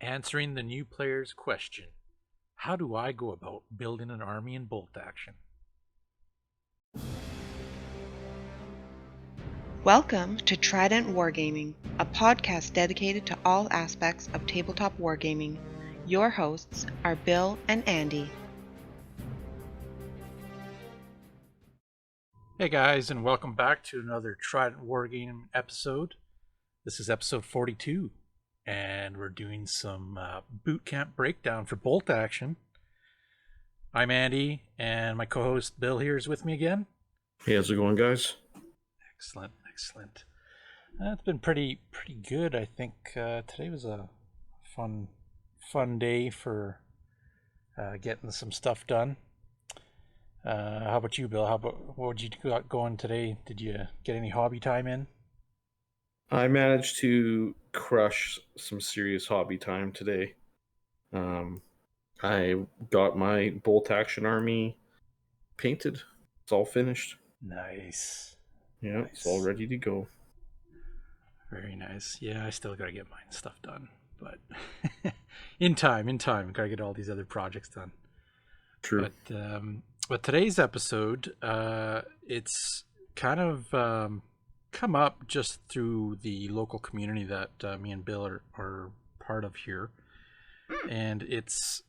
Answering the new player's question: how do I go about building an army in bolt action? Welcome to Trident Wargaming, a podcast dedicated to all aspects of tabletop wargaming. Your hosts are Bill and Andy. Hey guys, and welcome back to another Trident Wargaming episode. This is episode 42, and we're doing some boot camp breakdown for bolt action. I'm Andy, and my co-host Bill here is with me again. Hey, how's it going, guys? Excellent. It's been pretty good. I think today was a fun day for getting some stuff done. How about you, Bill? What did you got going today? Did you get any hobby time in? I managed to crush some serious hobby time today. I got my bolt action army painted. It's all finished. Nice. Yeah, Nice. It's all ready to go. Very nice. Yeah, I still gotta get mine stuff done, but in time. Gotta get all these other projects done. True. But today's episode, it's kind of come up just through the local community that me and Bill are part of here, and it's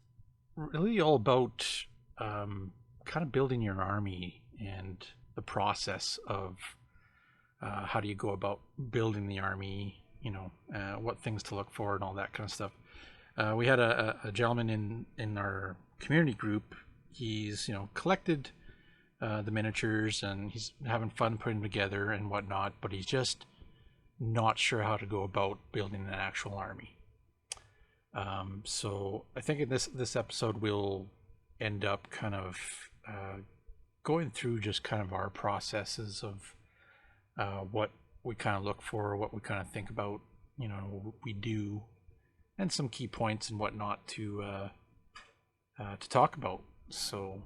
really all about kind of building your army and the process of how do you go about building the army, what things to look for and all that kind of stuff. We had a gentleman in our community group. He's collected the miniatures and he's having fun putting them together and whatnot, but he's just not sure how to go about building an actual army. So I think in this episode we'll end up kind of going through just kind of our processes of what we kind of look for, what we kind of think about, what we do, and some key points and whatnot to talk about. So,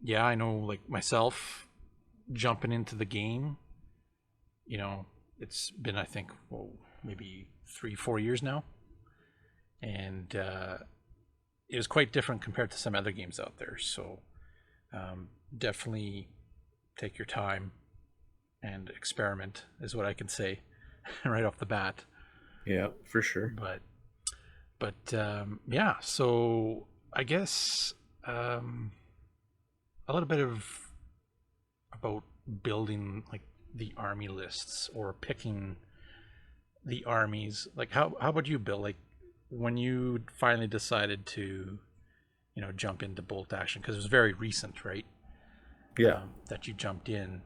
yeah, I know, like myself, jumping into the game, it's been, I think, maybe 3-4 years now, and it was quite different compared to some other games out there. So, definitely take your time and experiment is what I can say right off the bat. Yeah, for sure. But yeah, so I guess a little bit about building like the army lists or picking the armies. Like how about you, Bill? Like when you finally decided to jump into bolt action, because it was very recent, right? Yeah. That you jumped in.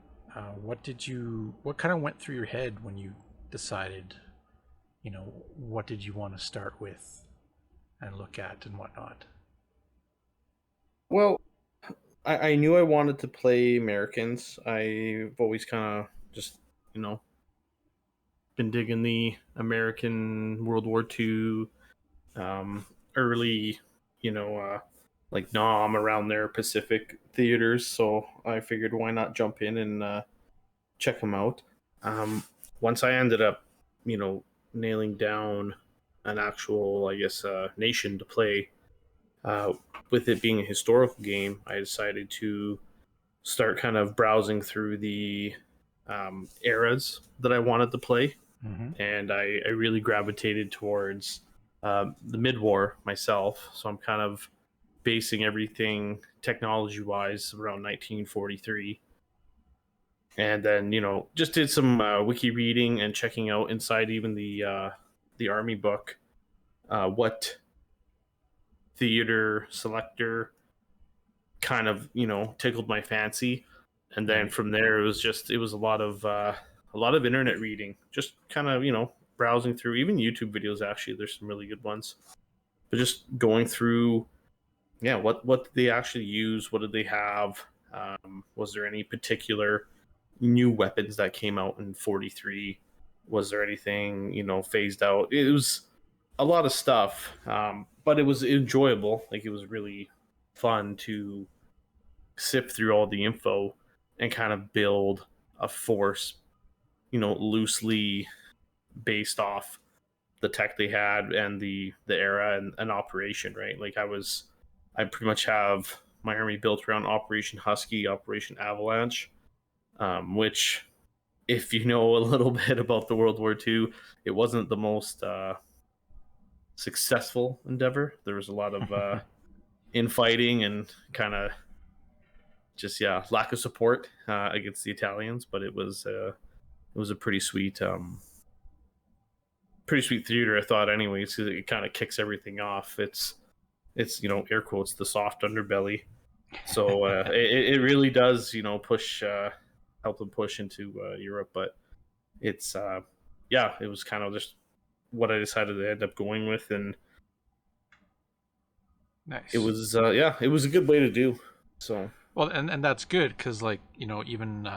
What kind of went through your head when you decided, what did you want to start with and look at and whatnot? Well, I knew I wanted to play Americans. I've always kind of just, been digging the American World War II, early, like Nam around there, Pacific theaters. So I figured why not jump in and check them out. Once I ended up, nailing down an actual, I guess, nation to play, with it being a historical game, I decided to start kind of browsing through the eras that I wanted to play. Mm-hmm. And I really gravitated towards the mid-war myself. So I'm kind of basing everything technology-wise around 1943. And then, just did some wiki reading and checking out inside even the army book what theater selector kind of tickled my fancy. And then from there it was a lot of internet reading, just kind of browsing through even YouTube videos. Actually, there's some really good ones, but just going through what did they actually use, what did they have, was there any particular new weapons that came out in 43, was there anything phased out. It was a lot of stuff, but it was enjoyable. Like, it was really fun to sift through all the info and kind of build a force loosely based off the tech they had and the era and operation, right? Like I pretty much have my army built around Operation Husky, Operation Avalanche, which, if you know a little bit about the World War II, it wasn't the most successful endeavor. There was a lot of infighting and kind of just, yeah, lack of support against the Italians, but it was a pretty sweet theater, I thought, anyways, because it kind of kicks everything off. It's air quotes, the soft underbelly. So it really does push help them push into Europe. But it's yeah, it was kind of just what I decided to end up going with, and it Nice. was yeah, it was a good way to do. So Well, and that's good because, like, even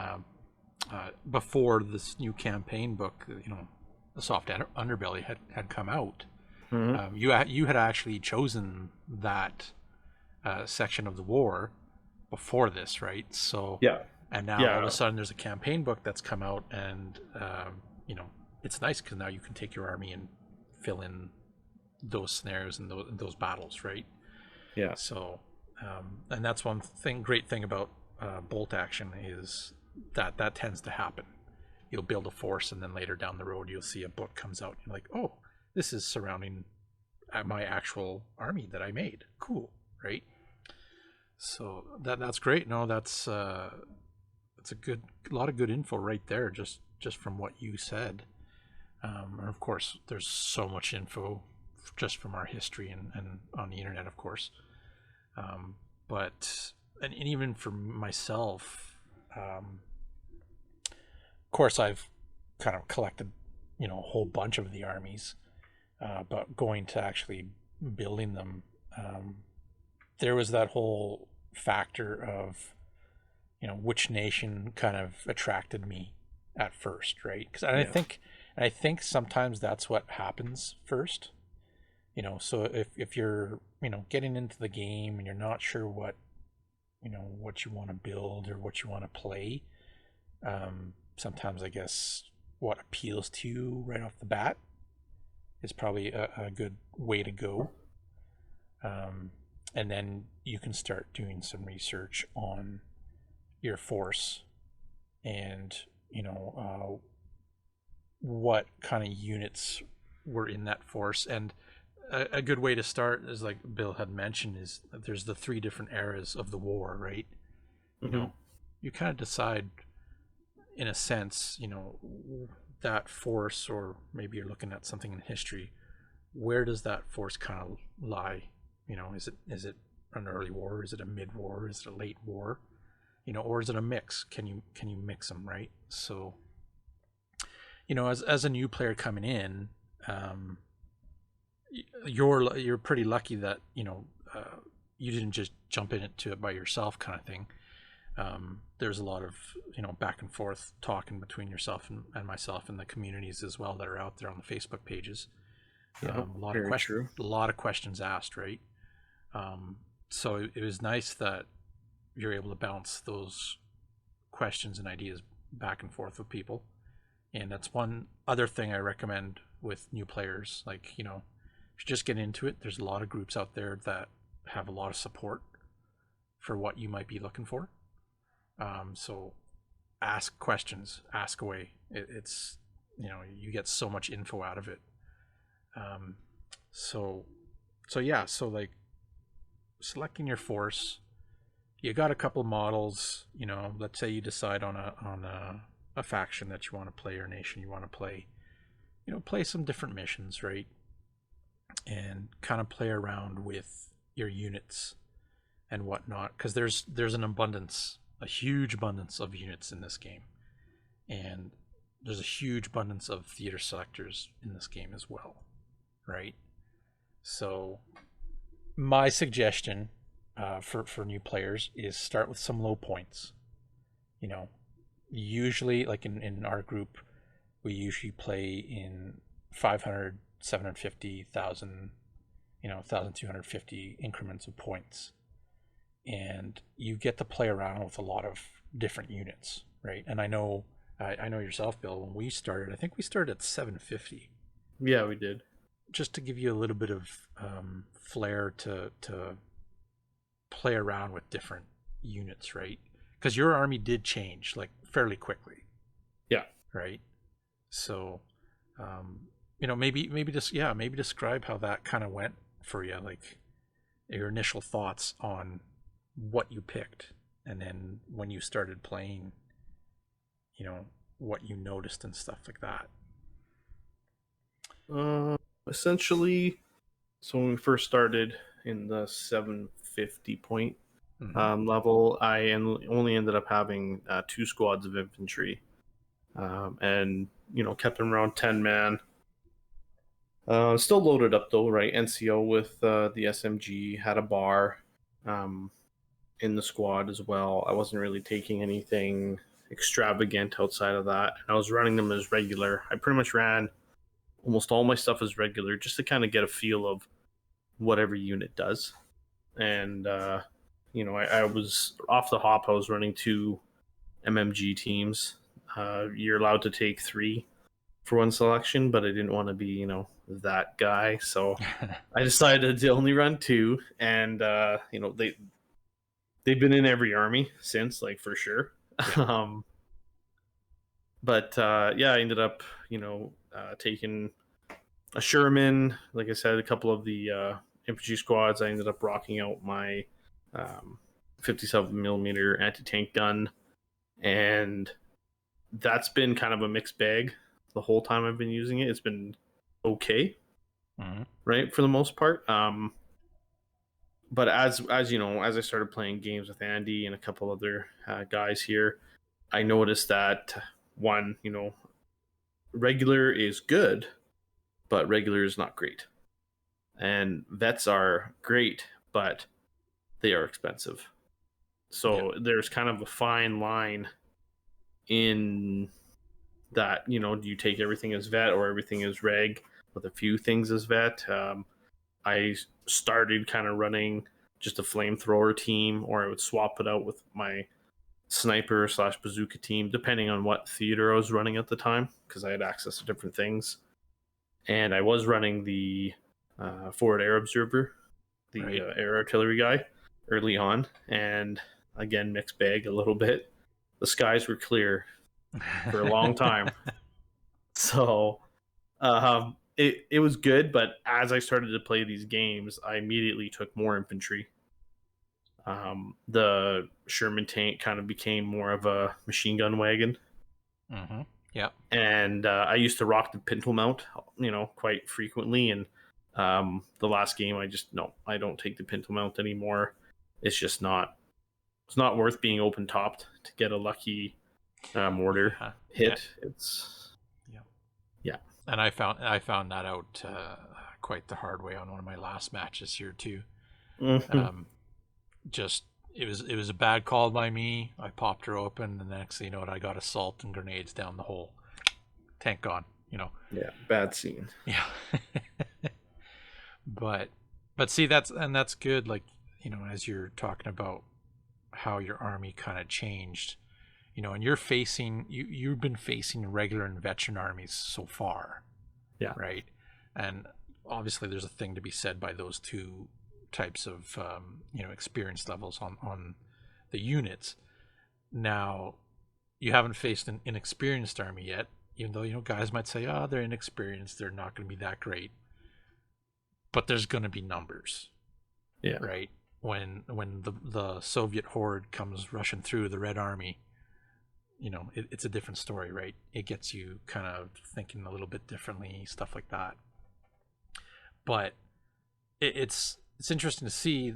before this new campaign book, the soft underbelly had come out. mhm. You had actually chosen that section of the war before this, right? So, Yeah, and now all of a yeah, sudden there's a campaign book that's come out, and it's nice because now you can take your army and fill in those scenarios and those battles, right? yeah, So, and that's one great thing about bolt action is that tends to happen. You'll build a force, and then later down the road, you'll see a book comes out. And you're like, oh, this is surrounding my actual army that I made. Cool, right? So that's great. No, that's a lot of good info right there, just from what you said. And of course, there's so much info just from our history and on the internet, of course. But and even for myself, of course, I've kind of collected, a whole bunch of the armies, but going to actually building them, there was that whole factor of, which nation kind of attracted me at first, right? Because yeah, I think sometimes that's what happens first. So if you're getting into the game and you're not sure what you want to build or what you want to play, sometimes I guess what appeals to you right off the bat is probably a good way to go. And then you can start doing some research on your force and what kind of units were in that force. And a good way to start is, like Bill had mentioned, is that there's the three different eras of the war, right? you hmm know you kind of decide, in a sense, that force, or maybe you're looking at something in history, where does that force kind of lie? Is it an early war, is it a mid war, is it a late war, or is it a mix? Can you mix them, right? So, as a new player coming in, you're pretty lucky that you didn't just jump into it by yourself, kind of thing. There's a lot of back and forth talking between yourself and myself and the communities as well that are out there on the Facebook pages. yeah, very true. A lot of questions asked, right? So it was nice that you're able to bounce those questions and ideas back and forth with people. And that's one other thing I recommend with new players. Like, if you just get into it, there's a lot of groups out there that have a lot of support for what you might be looking for. So ask questions, ask away. It's you get so much info out of it. Um, so yeah, so like selecting your force, you got a couple models. Let's say you decide on a faction that you want to play or nation you want to play. Play some different missions, right? And kind of play around with your units and whatnot, because there's a huge abundance of units in this game, and there's a huge abundance of theater selectors in this game as well, right? So my suggestion for new players is start with some low points. You know, usually, like in our group, we usually play in 500, 750,000, 1,250 increments of points, and you get to play around with a lot of different units, right? And I know yourself, Bill. When we started, I think we started at 750. Yeah, we did. just to give you a little bit of flair to play around with different units, right? Because your army did change like fairly quickly, Yeah. right? So, maybe just maybe describe how that kind of went for you, like your initial thoughts on what you picked, and then when you started playing, what you noticed and stuff like that. Essentially, so when we first started in the 750 point level, only ended up having 2 squads of infantry, and kept them around 10 man. Still loaded up though, right? NCO with the SMG, had a bar in the squad as well. I wasn't really taking anything extravagant outside of that. I was running them as regular. I pretty much ran almost all my stuff as regular just to kind of get a feel of what every unit does. And I was off the hop. I was running 2 MMG teams. You're allowed to take 3 for one selection, but I didn't want to be that guy, so I decided to only run 2. And they've been in every army since, like, for sure. Yeah. But I ended up taking a Sherman, like I said, a couple of the infantry squads. I ended up rocking out my 57 millimeter anti-tank gun, and that's been kind of a mixed bag the whole time I've been using it. It's been okay, right, for the most part. But as as I started playing games with Andy and a couple other guys here, I noticed that one, regular is good, but regular is not great. And vets are great, but they are expensive. So there's kind of a fine line in that, do you take everything as vet or everything as reg with a few things as vet? I started kind of running just a flamethrower team, or I would swap it out with my sniper / bazooka team, depending on what theater I was running at the time, because I had access to different things. And I was running the forward air observer, the Right. air artillery guy, early on, and again, mixed bag a little bit. The skies were clear for a long time, so it was good. But as I started to play these games, I immediately took more infantry. The Sherman tank kind of became more of a machine gun wagon. Yeah. And I used to rock the pintle mount, quite frequently. And the last game, I don't take the pintle mount anymore. It's just not. It's not worth being open topped to get a lucky mortar hit. Yeah. And I found that out quite the hard way on one of my last matches here too. Mm-hmm. Just it was a bad call by me. I popped her open, and the next thing you know, I got assault and grenades down the hole. Tank gone. Yeah, bad scene. Yeah. but see, that's good. Like, as you're talking about how your army kind of changed, and you've been facing regular and veteran armies so far. Yeah. Right. And obviously there's a thing to be said by those two types of experience levels on the units. Now, you haven't faced an inexperienced army yet, even though guys might say, oh, they're inexperienced, they're not going to be that great. But there's going to be numbers. Yeah. Right. When the Soviet horde comes rushing through the Red Army, it's a different story, right? It gets you kind of thinking a little bit differently, stuff like that. But it's interesting to see,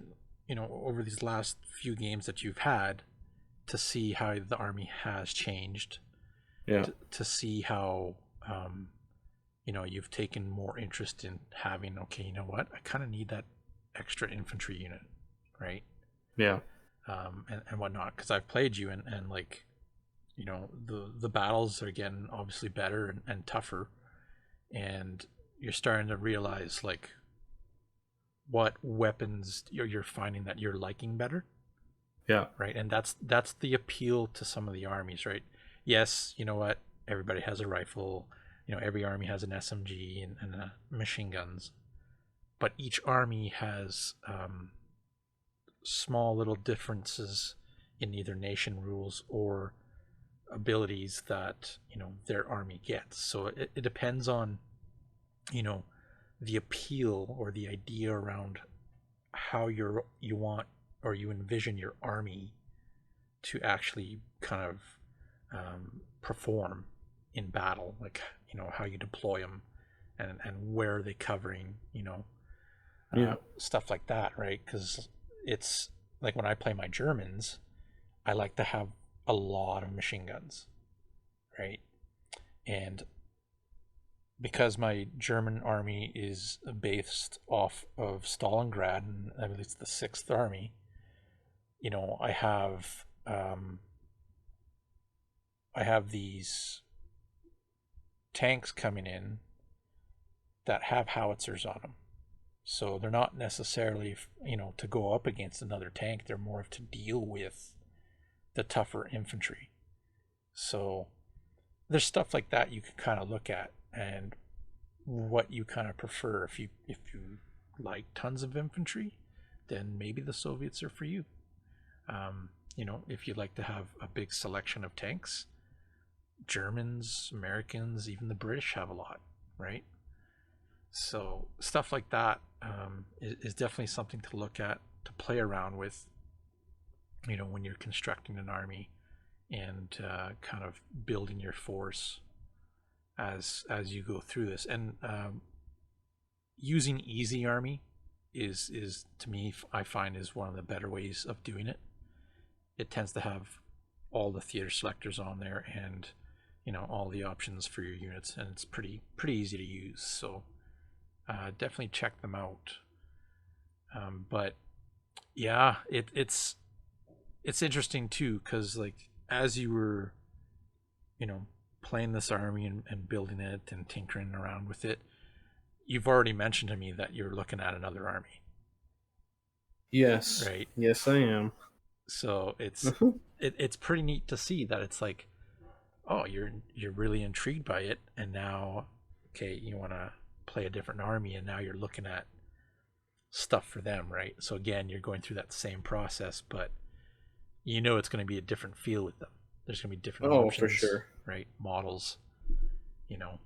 over these last few games that you've had, to see how the army has changed. Yeah. To see how you've taken more interest in having, okay, you know what, I kind of need that extra infantry unit, right? Yeah. And whatnot, because I've played you, and like, the battles are getting obviously better and tougher, and you're starting to realize like what weapons you're finding that you're liking better. Yeah. Right. And that's the appeal to some of the armies, right? Yes, you know what, everybody has a rifle, every army has an SMG and machine guns, but each army has small little differences in either nation rules or abilities that their army gets. So it depends on the appeal or the idea around how you want or you envision your army to actually kind of perform in battle, like how you deploy them and where are they covering, Yeah. stuff like that, right? Because it's like when I play my Germans, I like to have a lot of machine guns, right? And because my German army is based off of Stalingrad, and I believe it's the Sixth Army, I have these tanks coming in that have howitzers on them. So they're not necessarily, to go up against another tank. They're more of to deal with the tougher infantry. So there's stuff like that you can kind of look at and what you kind of prefer. If you like tons of infantry, then maybe the Soviets are for you. If you like to have a big selection of tanks, Germans, Americans, even the British have a lot, right? So stuff like that is definitely something to look at, to play around with, when you're constructing an army and kind of building your force as you go through this. And using easy army is to me, I find, is one of the better ways of doing it. It tends to have all the theater selectors on there and all the options for your units, and it's pretty easy to use. So definitely check them out. But yeah, it's interesting too, because like as you were playing this army and building it and tinkering around with it, you've already mentioned to me that you're looking at another army, Yes. right? Yes, I am. So it's pretty neat to see that it's like, oh, you're really intrigued by it, and now, okay, you want to play a different army, and now you're looking at stuff for them, right? So again, you're going through that same process, but it's going to be a different feel with them. There's going to be different Oh, for options, sure. right? Models,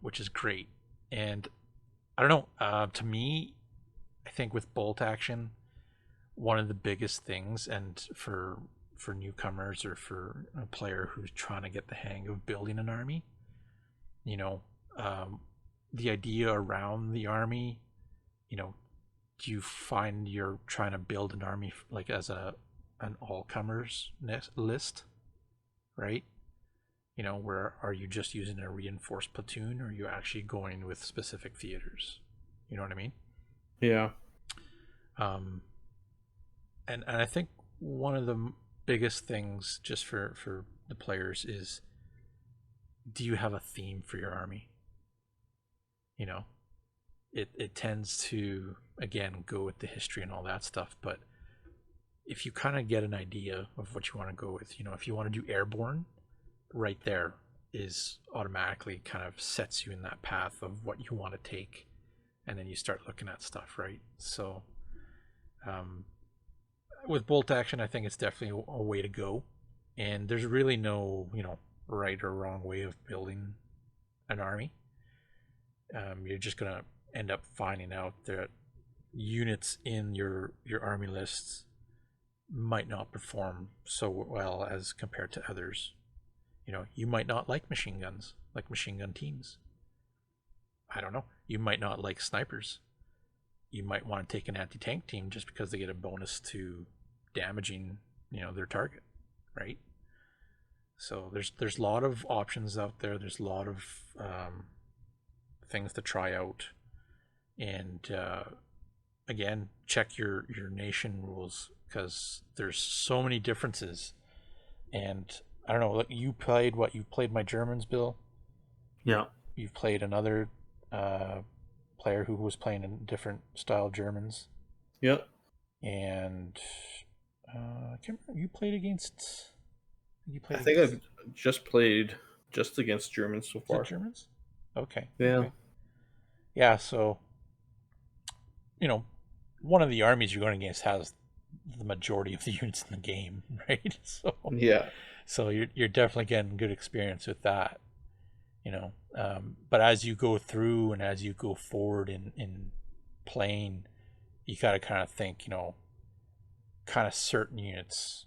which is great. And I don't know, to me, I think with bolt action, one of the biggest things, and for newcomers or for a player who's trying to get the hang of building an army, you know, the idea around the army, do you find you're trying to build an army like as an all comers list, right? Where are you just using a reinforced platoon, or are you actually going with specific theaters? You know what I mean? Yeah. Um, and I think one of the biggest things just for the players is, do you have a theme for your army? It tends to, again, go with the history and all that stuff, but if you kind of get an idea of what you want to go with, if you want to do airborne, right there is automatically kind of sets you in that path of what you want to take, and then you start looking at stuff, right? So with bolt action, I think it's definitely a way to go, and there's really no right or wrong way of building an army. You're just gonna end up finding out that units in your army lists might not perform so well as compared to others. You might not like machine guns, like machine gun teams. I don't know. You might not like snipers. You might want to take an anti-tank team just because they get a bonus to damaging, their target, right? So there's a lot of options out there. There's a lot of things to try out, and again, check your nation rules, because there's so many differences. And I don't know. You played my Germans, Bill. Yeah. You've played another player who was playing a different style Germans, Yeah. and I can't remember. You played against. You I played think against. I've just played just against Germans so Was it far. Germans? Okay. Yeah. Okay. Yeah. So, one of the armies you're going against has the majority of the units in the game, right? Yeah. So you're definitely getting good experience with that. But as you go through and as you go forward in playing, you got to kind of think, kind of certain units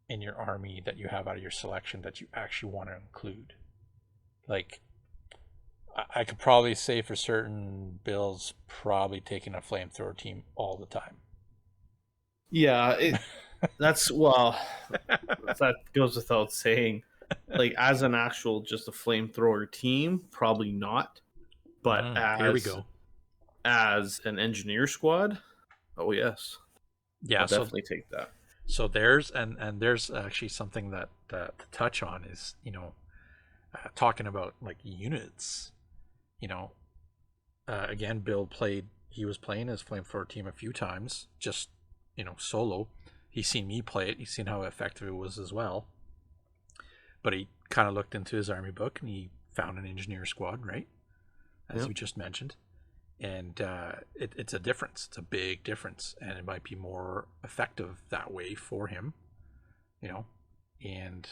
in your army that you have out of your selection that you actually want to include. Like, I could probably say for certain Bill's probably taking a flamethrower team all the time. Yeah, that's well, that goes without saying. Like as an actual just a flamethrower team, probably not. But Here we go. as an engineer squad, oh yes, Yeah, I'll so definitely take that. there's and there's actually something that to touch on is talking about like units. You know, again, Bill played. He was playing his flamethrower team a few times, just solo. He's seen me play it. He's seen how effective it was as well. But he kind of looked into his army book and he found an engineer squad, right, as Yep. you just mentioned. And it's a difference. It's a big difference, and it might be more effective that way for him. You know, and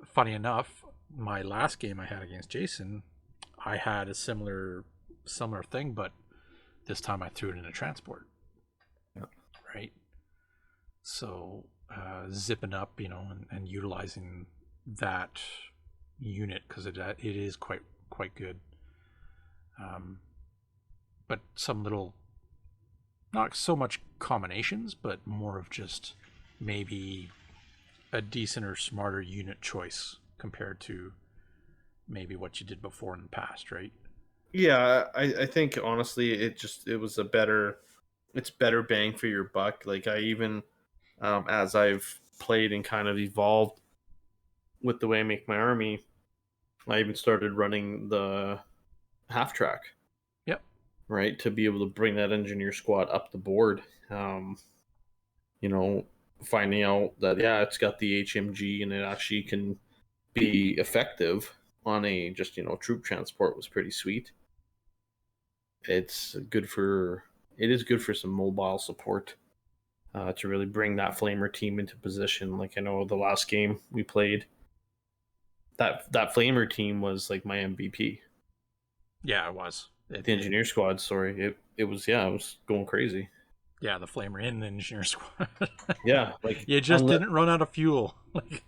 funny enough, my last game I had against Jason, I had a similar thing, but this time I threw it in a transport, Yep. right? So zipping up, and utilizing that unit because it is quite good. But some little, not so much combinations, but more of just maybe a decent or smarter unit choice compared to maybe what you did before in the past, right? Yeah, I think honestly, it was it's better bang for your buck. Like I even as I've played and kind of evolved with the way I make my army, I even started running the half track, Yep. right, to be able to bring that engineer squad up the board. Um, you know, finding out that yeah, it's got the HMG and it actually can be effective on a just troop transport was pretty sweet. It's good for it is good for some mobile support to really bring that flamer team into position. Like I know the last game we played, that flamer team was like my MVP. Yeah, it was. The engineer squad, sorry, it was yeah, it was going crazy. Yeah, the flamer in the engineer squad. Yeah, like You just didn't run out of fuel.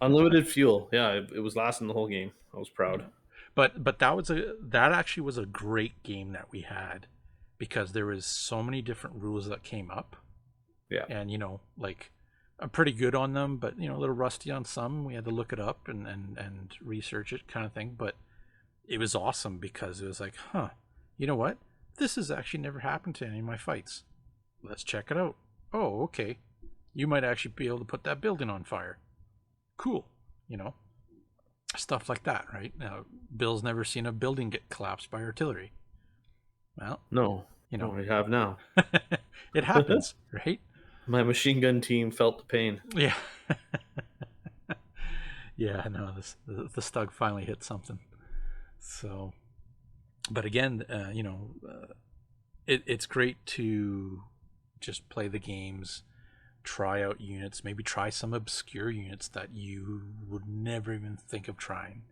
unlimited fuel. Yeah, it was lasting the whole game. I was proud. Yeah. But that actually was a great game that we had because there was so many different rules that came up, Yeah, and like I'm pretty good on them, but a little rusty on some. We had to look it up and research it, kind of thing. But it was awesome because it was like, huh, you know what? This has actually never happened to any of my fights. Let's check it out. Oh, okay. You might actually be able to put that building on fire. Cool. You know, stuff like that, right? Now, Bill's never seen a building get collapsed by artillery. Well, no, you no, know, I have now. it happens, right? My machine gun team felt the pain. Yeah. Yeah, no, the Stug finally hit something. So, but again, it's great to just play the games, try out units, maybe try some obscure units that you would never even think of trying,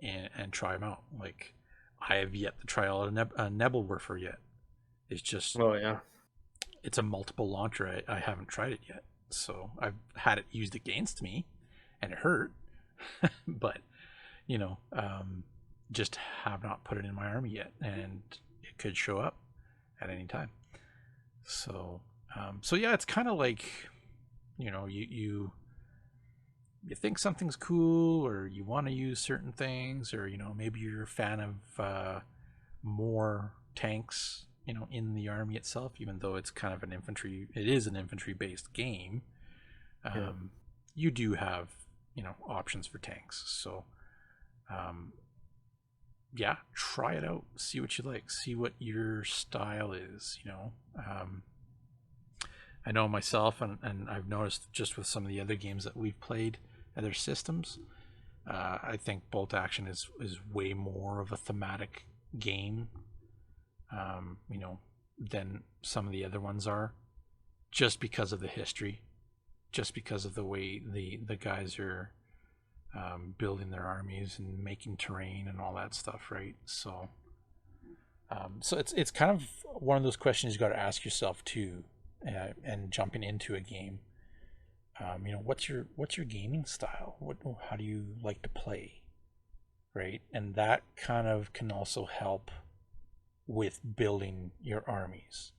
and try them out. Like, I have yet to try out a Nebelwerfer yet. It's just, Oh yeah, it's a multiple launcher. I haven't tried it yet. So I've had it used against me and it hurt, but, you know, um, just have not put it in my army yet. And it could show up at any time. So, so yeah, it's kind of like, you think something's cool or you want to use certain things, or maybe you're a fan of more tanks in the army itself, even though it's kind of it is an infantry based game. yeah. You do have options for tanks, so um, yeah, try it out, see what you like, see what your style is. I know myself, and I've noticed just with some of the other games that we've played, other systems, I think bolt action is way more of a thematic game, than some of the other ones are, just because of the history, just because of the way the guys are building their armies and making terrain and all that stuff, right? So, so it's kind of one of those questions you got to ask yourself too, and jumping into a game. What's your gaming style? How do you like to play, right? And that kind of can also help with building your armies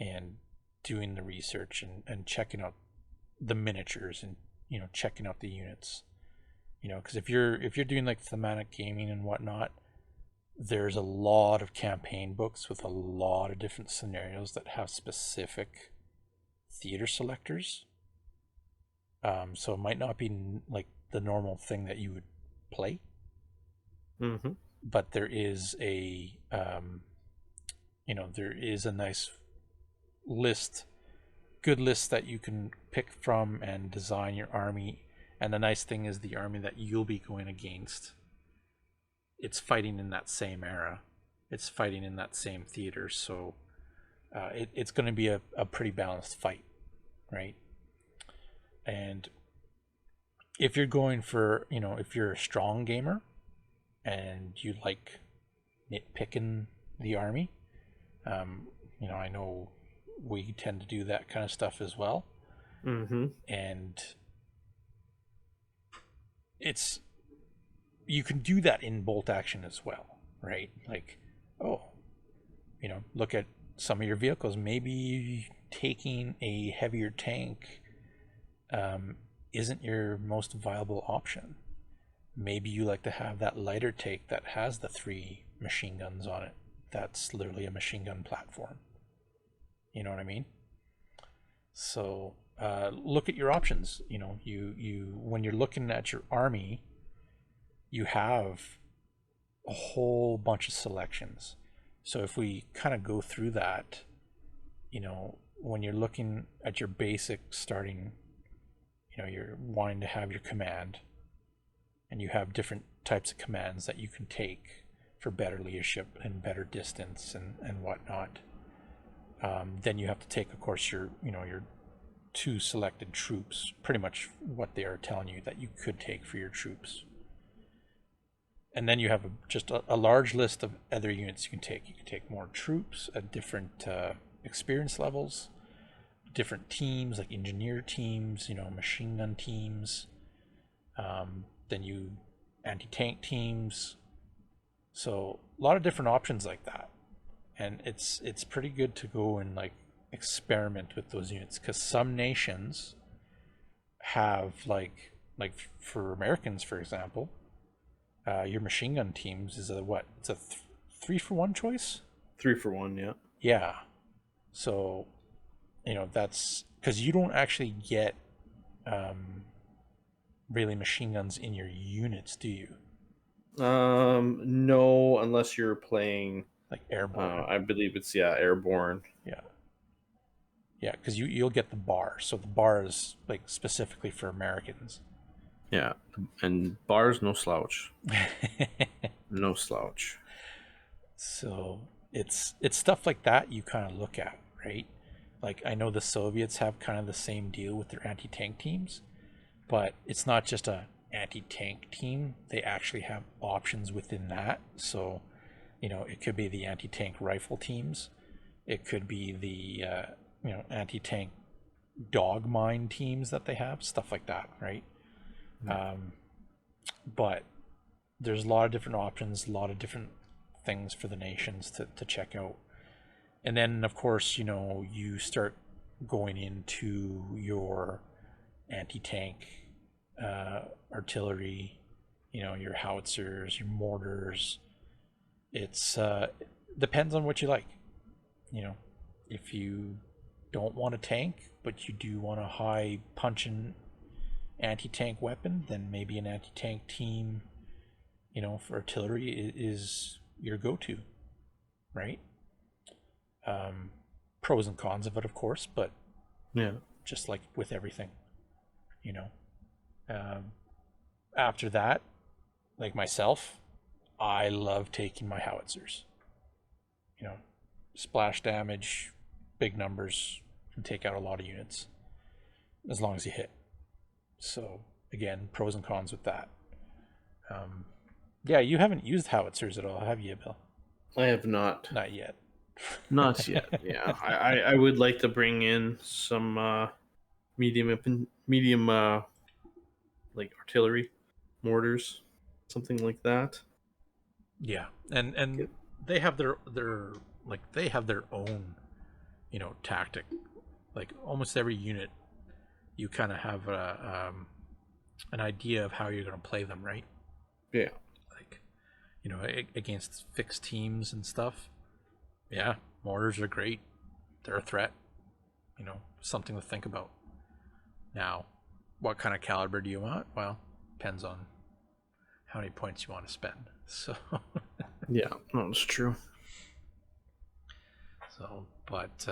and doing the research and checking out the miniatures and checking out the units. Because if you're doing like thematic gaming and whatnot, there's a lot of campaign books with a lot of different scenarios that have specific theater selectors. So it might not be like the normal thing that you would play, but there is a nice list, good list that you can pick from and design your army. And the nice thing is the army that you'll be going against, it's fighting in that same era, it's fighting in that same theater, so it's going to be a pretty balanced fight, right? And if you're going for, if you're a strong gamer and you like nitpicking the army, I know we tend to do that kind of stuff as well. And you can do that in bolt action as well, right? Like, look at some of your vehicles. Maybe taking a heavier tank isn't your most viable option. Maybe you like to have that lighter tank that has the 3 machine guns on it. That's literally a machine gun platform. You know what I mean? So look at your options. You when you're looking at your army, you have a whole bunch of selections. So if we kind of go through that, when you're looking at your basic starting, you're wanting to have your command, and you have different types of commands that you can take for better leadership and better distance and whatnot. Then you have to take, of course, your 2 selected troops, pretty much what they are telling you that you could take for your troops. And then you have just a large list of other units you can take. You can take more troops at different experience levels, different teams like engineer teams, machine gun teams, then anti-tank teams. So a lot of different options like that. And it's pretty good to go and like experiment with those units, because some nations have like for Americans, for example, your machine gun teams is it's a 3-for-1 choice. 3-for-1, yeah. Yeah. So that's because you don't actually get really machine guns in your units, do you? No, unless you're playing Like airborne. I believe it's airborne. Yeah, because you'll get the bar. So the bar is like specifically for Americans. Yeah, and bar's no slouch. No slouch. So it's stuff like that you kind of look at, right? Like, I know the Soviets have kind of the same deal with their anti-tank teams, but it's not just a anti-tank team. They actually have options within that. So it could be the anti-tank rifle teams, it could be the anti-tank dog mine teams that they have, stuff like that, right? But there's a lot of different options, a lot of different things for the nations to check out. And then, of course, you start going into your anti-tank artillery, your howitzers, your mortars. It's depends on what you like. If you don't want a tank, but you do want a high punching anti-tank weapon, then maybe an anti-tank team, for artillery is your go-to, right? Pros and cons of it, of course, but just like with everything, after that, like myself, I love taking my howitzers. You know, splash damage, big numbers, can take out a lot of units as long as you hit. So again, pros and cons with that. Um, yeah, you haven't used howitzers at all, have you, Bill? I have not. Not yet. Not yet. Yeah, I would like to bring in some medium like artillery mortars, something like that. Yeah, and Get, they have they have their own, tactic. Like almost every unit, you kind of have an idea of how you're going to play them, right? yeah. Like, against fixed teams and stuff. Yeah, mortars are great. They're a threat. Something to think about. Now, what kind of caliber do you want? Well, depends on how many points you want to spend. So, Yeah, no, it's true. but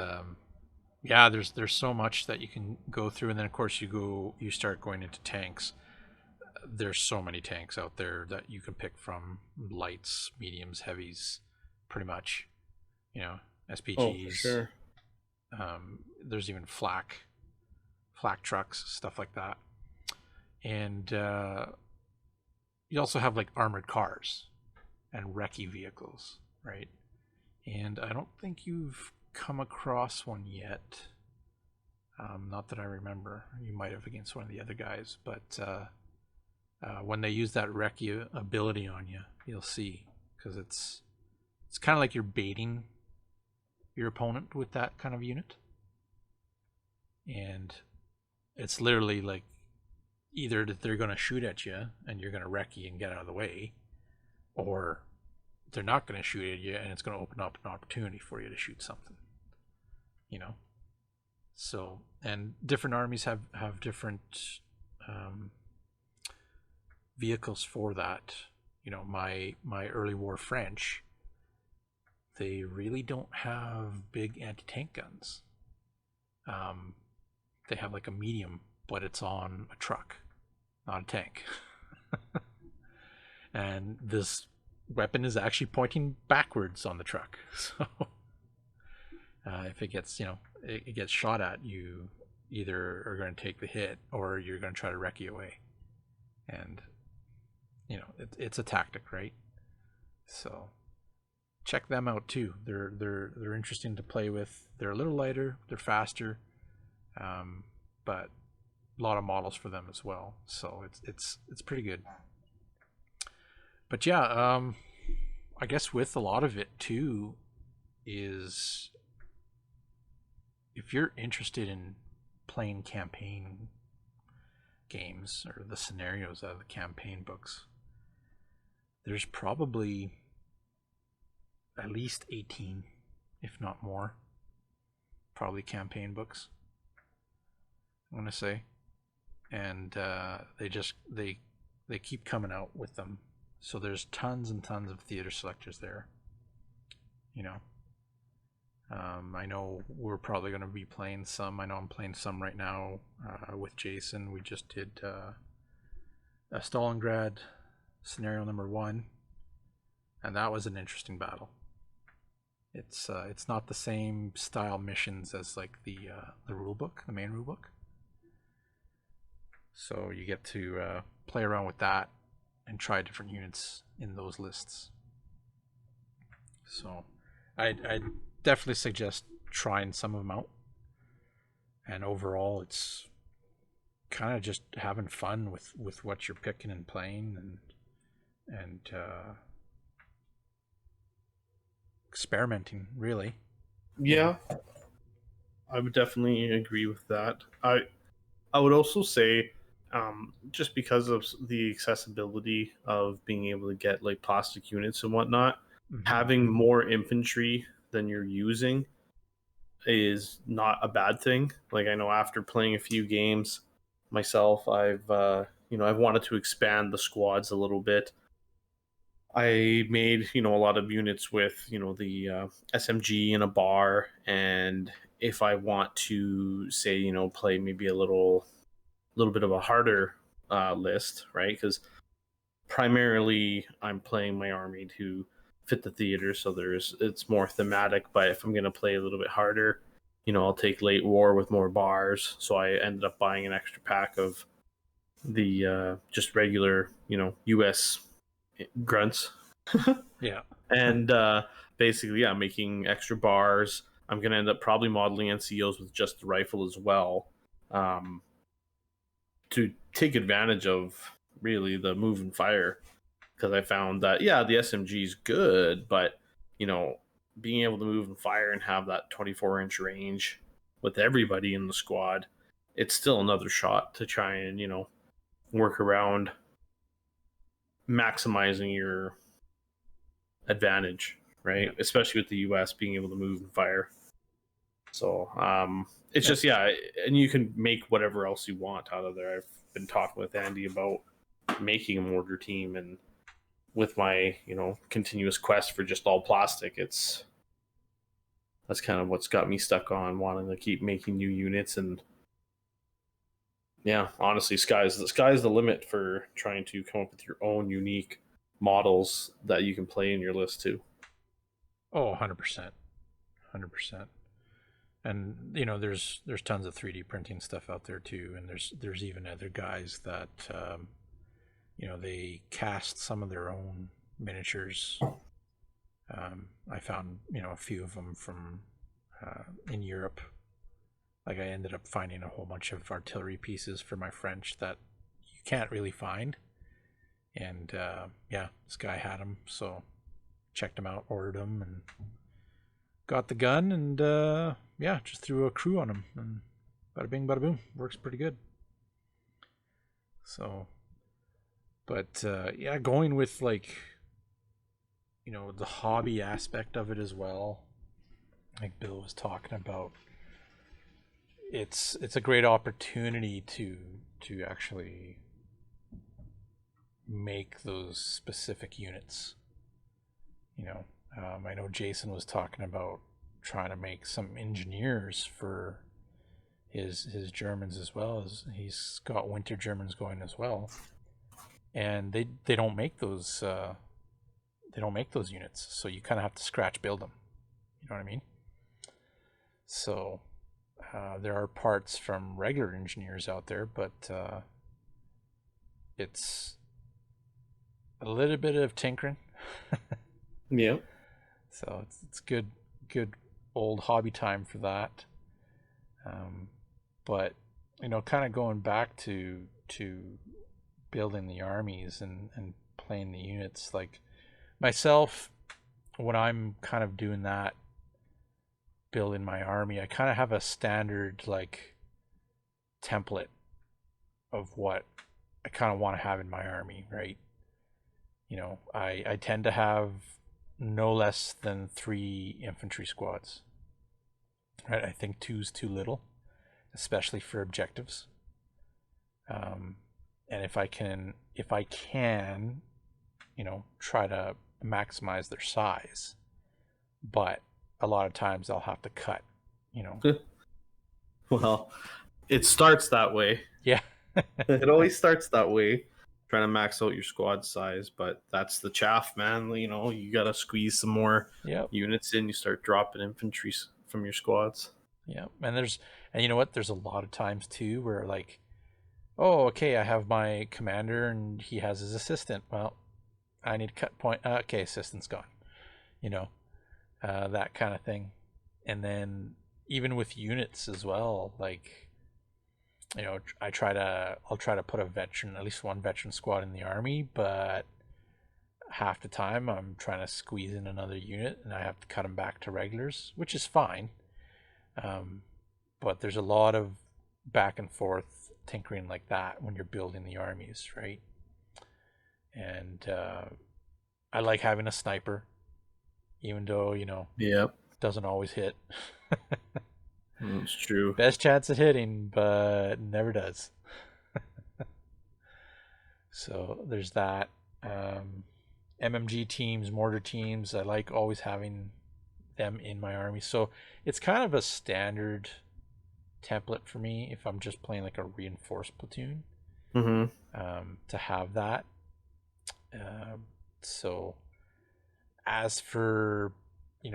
yeah, there's so much that you can go through, and then of course you start going into tanks. There's so many tanks out there that you can pick from: lights, mediums, heavies, pretty much. Oh, for SPGs. sure. There's even flak trucks, stuff like that, and you also have like armored cars and recce vehicles, right? And I don't think you've come across one yet. Not that I remember. You might have against one of the other guys, but when they use that recce ability on you, you'll see, because it's kind of like you're baiting your opponent with that kind of unit, and it's literally like either that they're going to shoot at you and you're going to recce and get out of the way, or they're not going to shoot at you and it's going to open up an opportunity for you to shoot something. So, and different armies have different vehicles for that. My early war French, they really don't have big anti-tank guns. They have like a medium, but it's on a truck, not a tank. And this weapon is actually pointing backwards on the truck. So if it gets, it gets shot at, you either are going to take the hit or you're going to try to recce away. And it's a tactic, right? So check them out too. They're interesting to play with. They're a little lighter, they're faster, but a lot of models for them as well. So it's pretty good. But yeah, I guess with a lot of it too is, if you're interested in playing campaign games or the scenarios out of the campaign books, there's probably at least 18, if not more, probably campaign books, I'm gonna say. And they keep coming out with them, so there's tons and tons of theater selectors there. I know we're probably going to be playing some. I know I'm playing some right now with Jason. We just did a Stalingrad scenario number 1, and that was an interesting battle. It's not the same style missions as like the rule book, the main rule book. So you get to play around with that and try different units in those lists. So I'd definitely suggest trying some of them out. And overall, it's kind of just having fun with what you're picking and playing, and experimenting, really. Yeah, I would definitely agree with that. I would also say, just because of the accessibility of being able to get like plastic units and whatnot, Mm-hmm. having more infantry than you're using is not a bad thing. Like, I know after playing a few games myself, I've wanted to expand the squads a little bit. I made a lot of units with the SMG and a bar, and if I want to say play maybe a little bit of a harder list, right? Because primarily I'm playing my army to fit the theater, so it's more thematic. But if I'm gonna play a little bit harder, I'll take late war with more bars. So I ended up buying an extra pack of the just regular, U.S. grunts, Yeah. and basically, yeah, making extra bars. I'm gonna end up probably modeling NCOs with just the rifle as well, um, to take advantage of really the move and fire. Because I found that the SMG is good, but being able to move and fire and have that 24-inch range with everybody in the squad, it's still another shot to try and work around maximizing your advantage, right? Yeah. Especially with the US being able to move and fire. So it's Yeah. just and you can make whatever else you want out of there. I've been talking with Andy about making a mortar team, and with my continuous quest for just all plastic, that's kind of what's got me stuck on wanting to keep making new units. And yeah, honestly, sky's the limit for trying to come up with your own unique models that you can play in your list too. Oh, 100%. 100%. And there's tons of 3D printing stuff out there too, and there's even other guys that they cast some of their own miniatures. I found a few of them from in Europe. Like, I ended up finding a whole bunch of artillery pieces for my French that you can't really find, and this guy had them, so checked them out, ordered them, and got the gun, and just threw a crew on them, and bada bing, bada boom, works pretty good. So, but going with like the hobby aspect of it as well, like Bill was talking about, it's a great opportunity to actually make those specific units. I know Jason was talking about trying to make some engineers for his Germans, as well as he's got winter Germans going as well, and they don't make those units, so you kind of have to scratch build them. You know what I mean? So there are parts from regular engineers out there, but it's a little bit of tinkering. Yeah. So it's good old hobby time for that. But kind of going back to building the armies and playing the units, like myself, when I'm kind of doing that, building my army, I kind of have a standard like template of what I kind of want to have in my army, right? I tend to have no less than 3 infantry squads. Right? I think 2's too little, especially for objectives. And if I can, try to maximize their size, but a lot of times I'll have to cut. Well, it starts that way. Yeah. It always starts that way, trying to max out your squad size, but that's the chaff, man. You gotta squeeze some more Yep. units in. You start dropping infantry from your squads. Yeah, and you know what? There's a lot of times too where, like, oh, okay, I have my commander and he has his assistant. Well, I need to cut point. Okay, assistant's gone. That kind of thing. And then even with units as well, like, I'll try to put at least one veteran squad in the army, but half the time I'm trying to squeeze in another unit and I have to cut them back to regulars, which is fine. But there's a lot of back and forth tinkering like that when you're building the armies, right? And I like having a sniper, even though Yep, doesn't always hit. it's true. Best chance at hitting, but never does. So there's that. MMG teams, mortar teams, I like always having them in my army. So it's kind of a standard template for me if I'm just playing like a reinforced platoon. Mm-hmm. to have that. So as for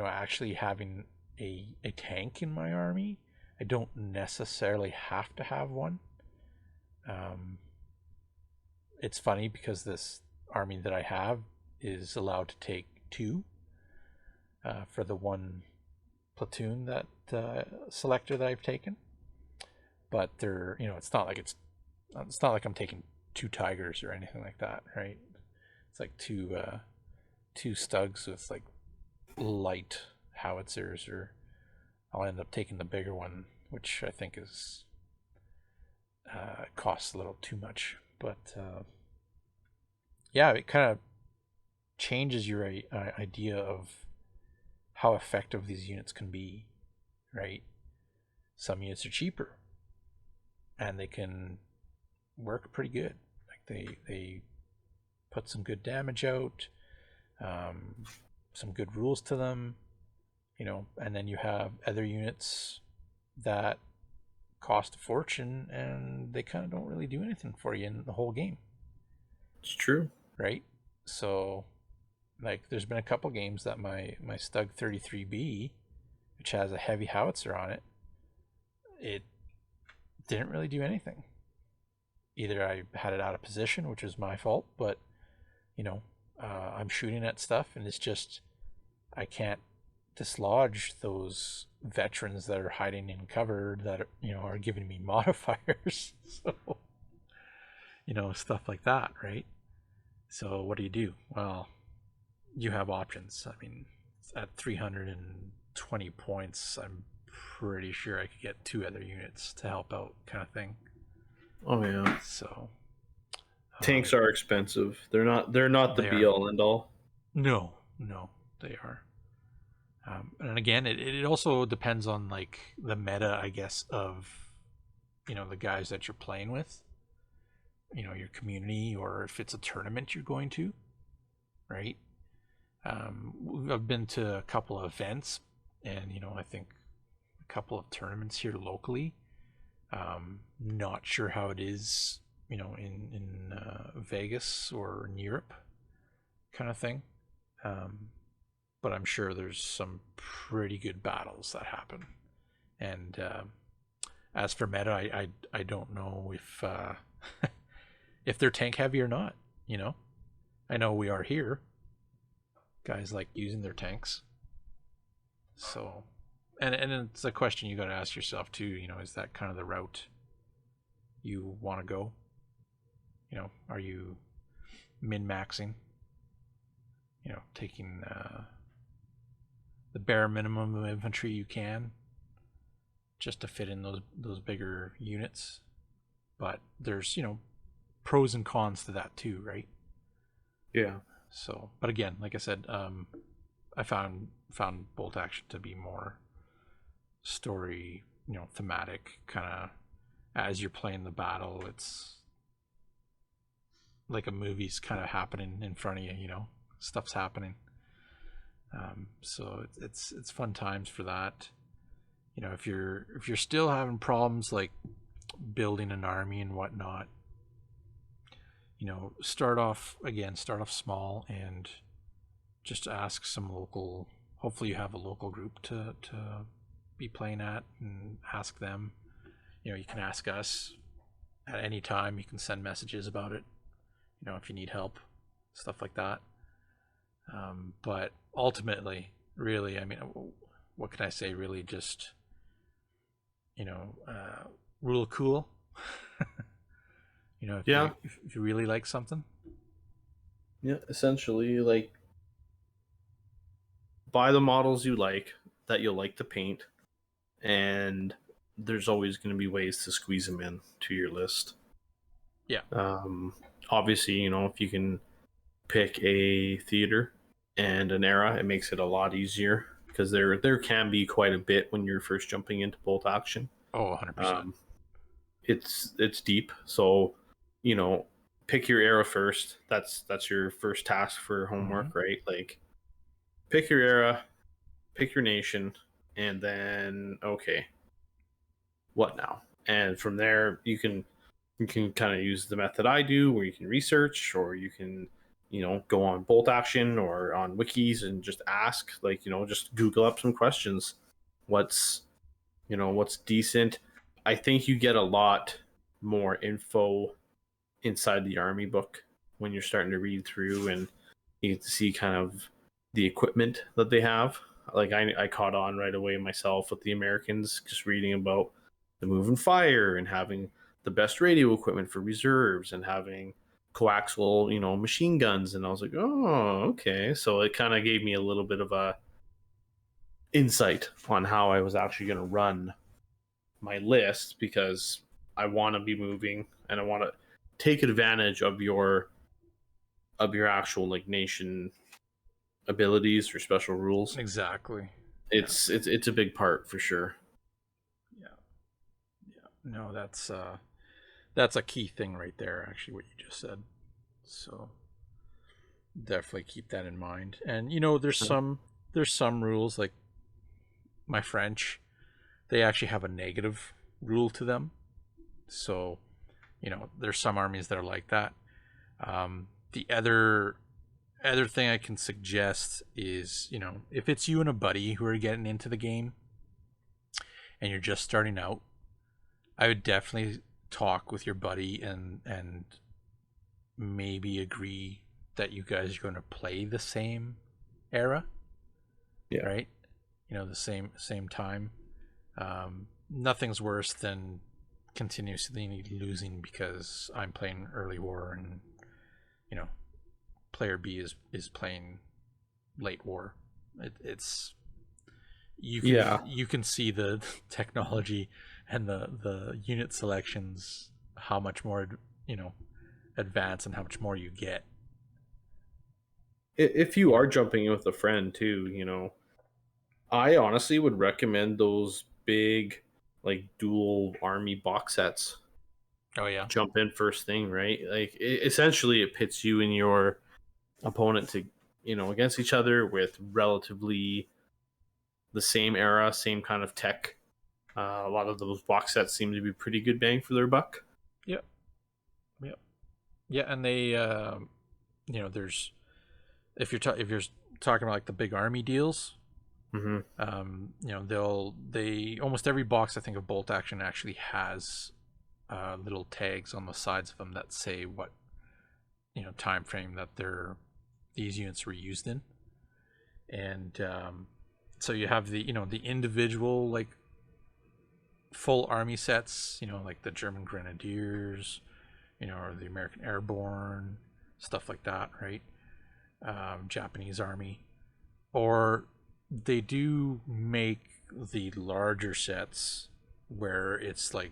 actually having a tank in my army, I don't necessarily have to have one. Um, it's funny because this army that I have is allowed to take two for the one platoon that selector that I've taken. But they're it's not like I'm taking two tigers or anything like that, right? It's like two stugs with like light howitzers, or I'll end up taking the bigger one, which I think is costs a little too much. But yeah, it kind of changes your idea of how effective these units can be, right? Some units are cheaper, and they can work pretty good. Like they put some good damage out, um, some good rules to them, and then you have other units that cost a fortune and they kind of don't really do anything for you in the whole game, It's true. right? So, like, there's been a couple games that my Stug 33B, which has a heavy howitzer on it, it didn't really do anything. Either I had it out of position, which was my fault, but I'm shooting at stuff and it's just I can't dislodge those veterans that are hiding in cover that are giving me modifiers. So stuff like that, right? So what do? Well, you have options. I mean, at 320 points, I'm pretty sure I could get two other units to help out, kind of thing. Oh yeah. So Tanks are expensive. They're not the they be are. all end all. No, they are. And again, it also depends on like the meta, I guess, of the guys that you're playing with, your community, or if it's a tournament you're going to, right? I've been to a couple of events, and I think a couple of tournaments here locally. Not sure how it is, in Vegas or in Europe, kind of thing. But I'm sure there's some pretty good battles that happen. And as for meta, I don't know if if they're tank heavy or not. I know we are here. Guys like using their tanks. So, and it's a question you got to ask yourself too. Is that kind of the route you want to go? Are you min maxing? Taking the bare minimum of infantry you can just to fit in those bigger units. But there's pros and cons to that too, right? Yeah. So, but again, like I said, I found bolt action to be more story, thematic, kind of as you're playing the battle. It's like a movie's kind of happening in front of you. Stuff's happening. So it's fun times for that. If you're still having problems like building an army and whatnot, start off small and just ask some local. Hopefully, you have a local group to be playing at, and ask them. You can ask us at any time. You can send messages about it. If you need help, stuff like that. But ultimately, really, I mean, what can I say? Really, just rule cool. If Yeah. if you really like something. Yeah. Essentially, like, buy the models you like that you'll like to paint, and there's always going to be ways to squeeze them in to your list. Yeah. Obviously, if you can pick a theater and an era, it makes it a lot easier, because there can be quite a bit when you're first jumping into bolt action. Oh, 100%. It's deep, so pick your era first. That's your first task for homework, right? Like, pick your era, pick your nation, and then okay, what now? And from there you can You can kind of use the method I do, where you can research, or you can, go on Bolt Action or on wikis and just ask, like, just Google up some questions. What's, what's decent? I think you get a lot more info inside the army book when you're starting to read through, and you get to see kind of the equipment that they have. Like I caught on right away myself with the Americans, just reading about the move and fire and having the best radio equipment for reserves and having coaxial, machine guns. And I was like, oh, okay. So it kind of gave me a little bit of a insight on how I was actually going to run my list, because I want to be moving and I want to take advantage of your actual like nation abilities or special rules. Exactly. It's a big part for sure. Yeah. Yeah. No, that's a key thing right there, actually, what you just said. So definitely keep that in mind. And there's some rules, like my French, they actually have a negative rule to them. So, there's some armies that are like that. The other thing I can suggest is, if it's you and a buddy who are getting into the game and you're just starting out, I would definitely talk with your buddy and maybe agree that you guys are going to play the same era. Yeah. Right? The same time. Nothing's worse than continuously losing because I'm playing early war and player B is playing late war. It's you can see the technology and the unit selections, how much more advanced and how much more you get. If you are jumping in with a friend too, I honestly would recommend those big like dual army box sets. Oh yeah. Jump in first thing, right? Like essentially it pits you and your opponent to against each other with relatively the same era, same kind of tech. A lot of those box sets seem to be pretty good bang for their buck. Yep. Yep. Yeah, and they there's if you're talking about like the big army deals, Mm-hmm. they almost every box I think of Bolt Action actually has little tags on the sides of them that say what time frame that these units were used in, and so you have the the individual like full army sets, like the German Grenadiers, or the American Airborne, stuff like that, right? Japanese Army, or they do make the larger sets where it's like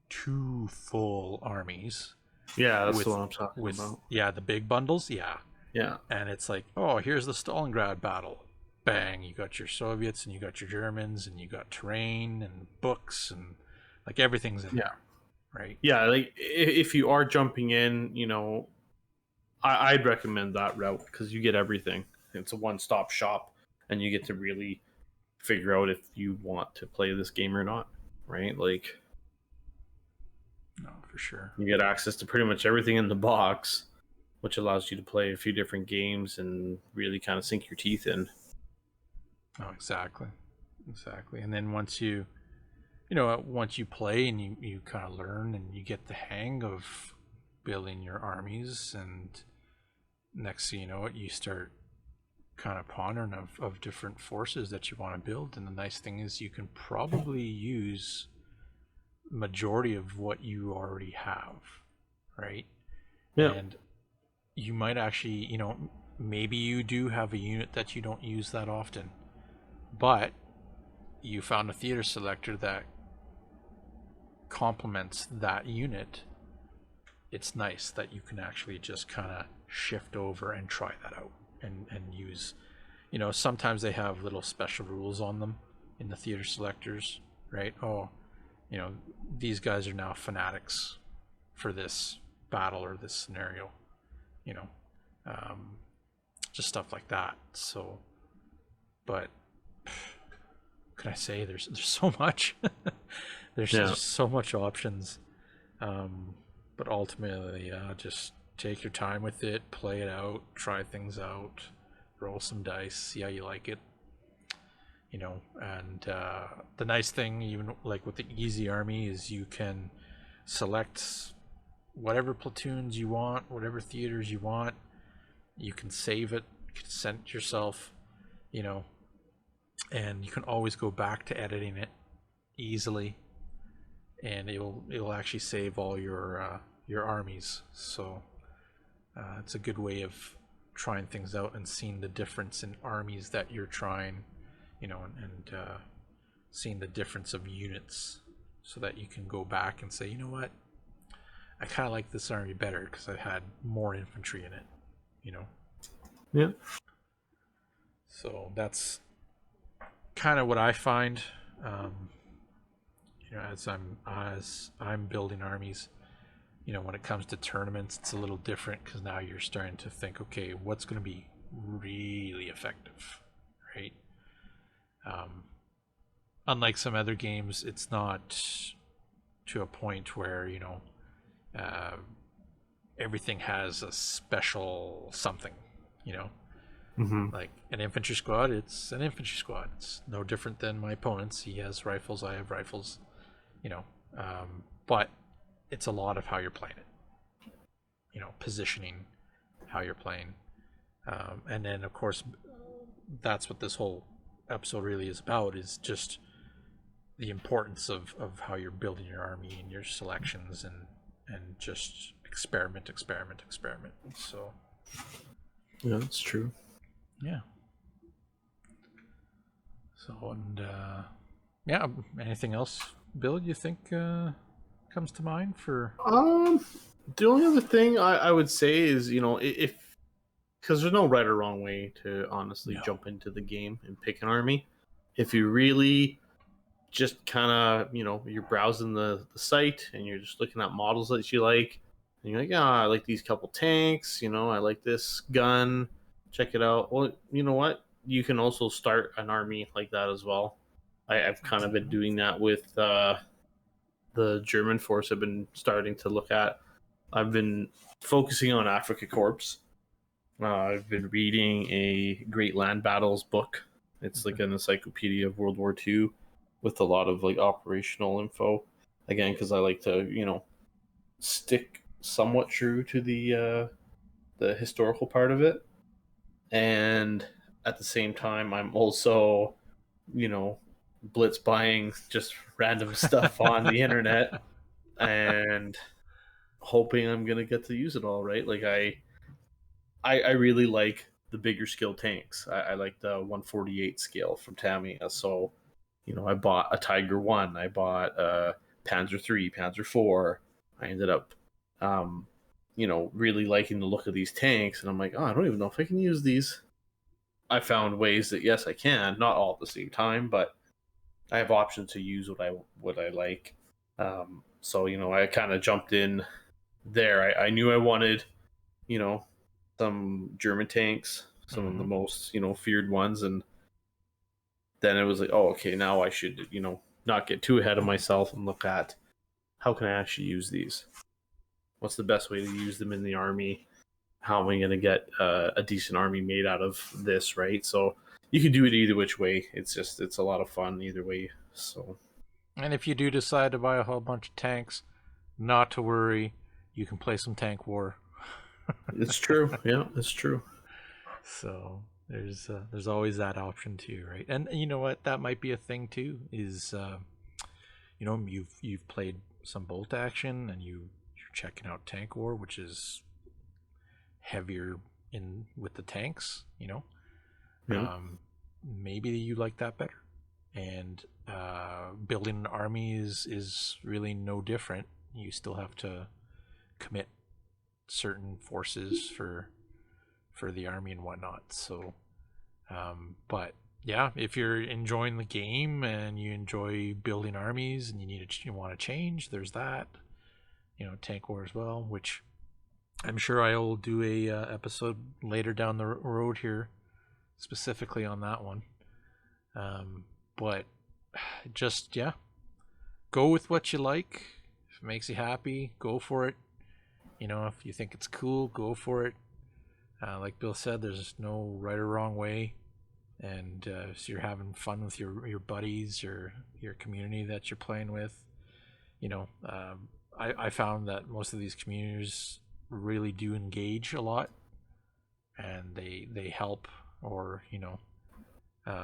two full armies. Yeah, that's the one I'm talking about. Yeah, the big bundles, yeah. Yeah. And it's like, oh, here's the Stalingrad battle. Bang, you got your Soviets and you got your Germans and you got terrain and books and like everything's in there, right? Yeah, like if you are jumping in, I'd recommend that route because you get everything. It's a one-stop shop, and you get to really figure out if you want to play this game or not, right? Like, no, for sure. You get access to pretty much everything in the box, which allows you to play a few different games and really kind of sink your teeth in. Oh, exactly. And then once you play and you kind of learn and you get the hang of building your armies, and next thing you know it, you start kind of pondering of different forces that you want to build. And the nice thing is you can probably use majority of what you already have, right? Yeah. And you might actually, maybe you do have a unit that you don't use that often, but you found a theater selector that complements that unit. It's nice that you can actually just kind of shift over and try that out and use, sometimes they have little special rules on them in the theater selectors, right? Oh, these guys are now fanatics for this battle or this scenario, just stuff like that. So, but what can I say? There's so much. There's just so much options. But ultimately, just take your time with it, play it out, try things out, roll some dice, see how you like it. And the nice thing, even like with the easy army, is you can select whatever platoons you want, whatever theaters you want. You can save it, you can send it yourself, you know, and you can always go back to editing it easily, and it'll actually save all your armies. So it's a good way of trying things out and seeing the difference in armies that you're trying, and seeing the difference of units, so that you can go back and say, you know what, I kind of like this army better because I had more infantry in it. Yeah. So that's kind of what I find. As I'm building armies, when it comes to tournaments, it's a little different because now you're starting to think, okay, what's going to be really effective, right? Unlike some other games, it's not to a point where uh, everything has a special something, Mm-hmm. like an infantry squad. It's an infantry squad. It's no different than my opponent's. He has rifles, I have rifles, you know. But it's a lot of how you're playing it, positioning, how you're playing, and then of course that's what this whole episode really is about, is just the importance of how you're building your army and your selections, and just experiment. So Yeah, that's true. yeah. So, and yeah, anything else, Bill, you think comes to mind for? The only other thing I would say is, if because there's no right or wrong way to honestly No. jump into the game and pick an army. If you really just kind of, you're browsing the site and you're just looking at models that you like, and you're like, I like these couple tanks, I like this gun, check it out. Well, you know what? You can also start an army like that as well. I've kind of been doing that with the German force I've been starting to look at. I've been focusing on Africa Corps. I've been reading a Great Land Battles book. It's like an encyclopedia of World War II with a lot of like operational info. Again, because I like to, stick somewhat true to the historical part of it, and at the same time, I'm also, you know, blitz buying just random stuff on the internet and hoping I'm gonna get to use it all. Right, like I really like the bigger scale tanks. I like the 148 scale from Tamiya. So, I bought a Tiger 1. I bought a Panzer 3, Panzer 4. I ended up, really liking the look of these tanks. And I'm like, I don't even know if I can use these. I found ways that, yes, I can. Not all at the same time, but I have options to use what I like. So, I kind of jumped in there. I knew I wanted, you know, some German tanks, some of the most, feared ones. And then it was like, oh, okay, now I should, not get too ahead of myself and look at how can I actually use these? What's the best way to use them in the army? How am I going to get a decent army made out of this, right? So you can do it either which way. It's a lot of fun either way. So, And if you do decide to buy a whole bunch of tanks, not to worry, you can play some tank war. it's true. Yeah, it's true. So there's always that option too, right? And you know what? That might be a thing too. Is you've played some bolt action and you're checking out tank war, which is heavier in with the tanks. Yeah. Maybe you like that better. And building an army is really no different. You still have to commit certain forces for the army and whatnot. So, but yeah, if you're enjoying the game and you enjoy building armies and you want to change, there's that. Tank war as well, which I'm sure I will do a episode later down the road here, specifically on that one. But just go with what you like. If it makes you happy, go for it. You know, if you think it's cool, go for it. Like Bill said, there's no right or wrong way. And so you're having fun with your buddies or your community that you're playing with. You know, I found that most of these communities really do engage a lot, and they help, or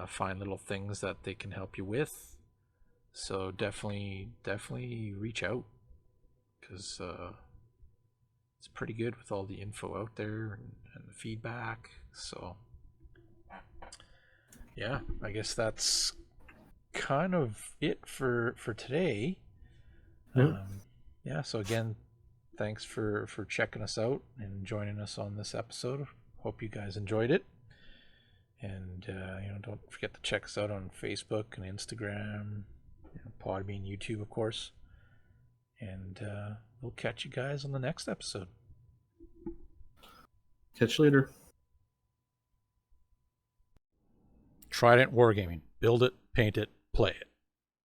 find little things that they can help you with. So definitely reach out, because it's pretty good with all the info out there and the feedback. So yeah, I guess that's kind of it for today. Yeah. Yeah, so again, thanks for checking us out and joining us on this episode. Hope you guys enjoyed it. And don't forget to check us out on Facebook and Instagram, Podbean, YouTube, of course. And we'll catch you guys on the next episode. Catch you later. Trident Wargaming. Build it, paint it, play it.